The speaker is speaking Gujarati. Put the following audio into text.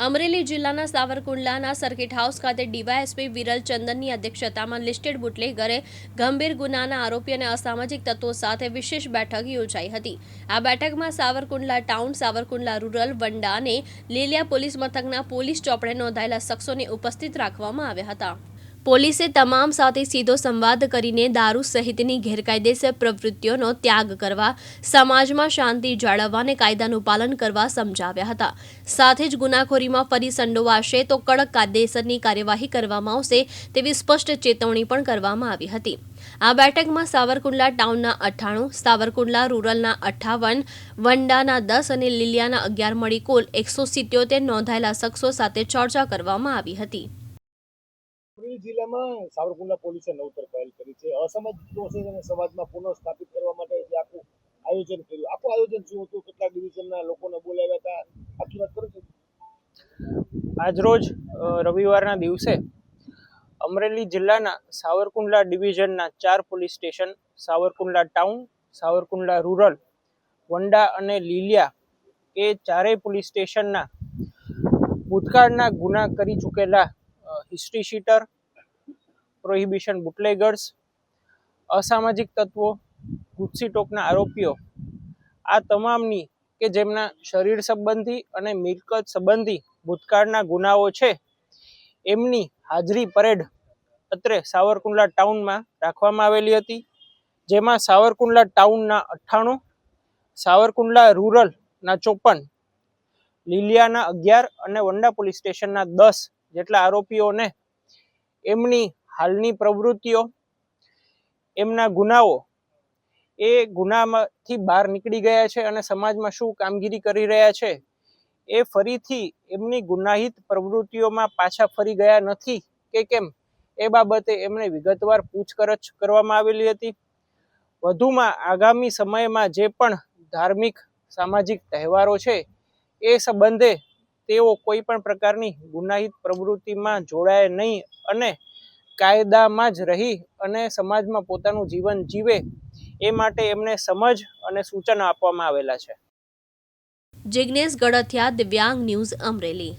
અમરેલી જિલ્લાના સાવરકુંડલાના સર્કિટ હાઉસ ખાતે ડીવાયએસપી વિરલ ચંદનની અધ્યક્ષતામાં લિસ્ટેડ બુટલેગરે ગંભીર ગુનાના આરોપી અને અસામાજિક તત્વો સાથે વિશેષ બેઠક યોજાઈ હતી। આ બેઠકમાં સાવરકુંડલા ટાઉન, સાવરકુંડલા રૂરલ, વંડા અને લીલિયા પોલીસ મથકના પોલીસ ચોપડે નોંધાયેલા શખ્સોને ઉપસ્થિત રાખવામાં આવ્યા હતા। પોલીસે તમામ સાથે સીધો સંવાદ કરીને દારૂ સહિતની ગેરકાયદેસર પ્રવૃત્તિઓનો ત્યાગ કરવા, સમાજમાં શાંતિ જાળવવા અને કાયદાનું પાલન કરવા સમજાવ્યા હતા। સાથે જ ગુનાખોરીમાં ફરી સંડોવાશે તો કડક કાયદેસરની કાર્યવાહી કરવામાં આવશે તેવી સ્પષ્ટ ચેતવણી પણ કરવામાં આવી હતી। આ બેઠકમાં સાવરકુંડલા ટાઉનના 98, સાવરકુંડલા રૂરલના 58, વંડાના 10 અને લીલિયાના 11 મળી કુલ 177 નોંધાયેલા શખ્સો સાથે ચર્ચા કરવામાં આવી હતી। અમરેલી જિલ્લામાં સાવરકુંડલા પોલીસે નવતર પહેલ કરી છે। અસામાજિક તત્વો અને સમાજમાં પુનઃસ્થાપિત કરવા માટે જે આખું આયોજન કર્યું, આખું આયોજન શું હતું, કેટલા ડિવિઝનના લોકોને બોલાવ્યા હતા, આખી વાત કરો છો। આજરોજ રવિવારના દિવસે અમરેલી જિલ્લાના સાવરકુંડલા ડિવિઝનના 4 police station, Savarkundla town, Savarkundla rural, Vanda અને લીલિયા એ ચારેય પોલીસ સ્ટેશનના ભૂતકાળના ગુના કરી ચૂકેલા હિસ્ટ્રી શીટર, પ્રોહિબિશન બુટલેગર્સ, અસામાજિક તત્વો, ગુજસી ટોકના આરોપીઓ આ તમામની કે જેમના શરીર સંબંધી અને મિલકત સંબંધી ભૂતકાળના ગુનાઓ છે એમની હાજરી પરેડ અત્રે સાવરકુંડલા ટાઉનમાં રાખવામાં આવેલી હતી। જેમાં સાવરકુંડલા ટાઉનના 98, સાવરકુંડલા રૂરલના 54, લીલિયાના 11 અને વંડા પોલીસ સ્ટેશનના 10 જેટલા આરોપીઓને એમની હાલની પ્રવૃત્તિઓ, એમના ગુનાઓ એ ગુનામાંથી બહાર નીકળી ગયા છે અને સમાજમાં શું કામગીરી કરી રહ્યા છે એ ફરીથી એમની ગુનાહિત પ્રવૃત્તિઓમાં પાછા ફરી ગયા નથી કે કેમ એ બાબતે એમને વિગતવાર પૂછપરછ કરવામાં આવેલી હતી। વધુમાં આગામી સમયમાં જે પણ ધાર્મિક સામાજિક તહેવારો છે એ સંબંધે તેઓ કોઈ પણ પ્રકારની ગુનાહિત પ્રવૃત્તિમાં જોડાય નહીં અને કાયદામાં જ રહી અને સમાજમાં પોતાનું જીવન જીવે એ માટે એમને સમજ અને સૂચનો આપવામાં આવેલા છે। જિગ્નેશ ગળથિયા, દિવ્યાંગ ન્યૂઝ, અમરેલી।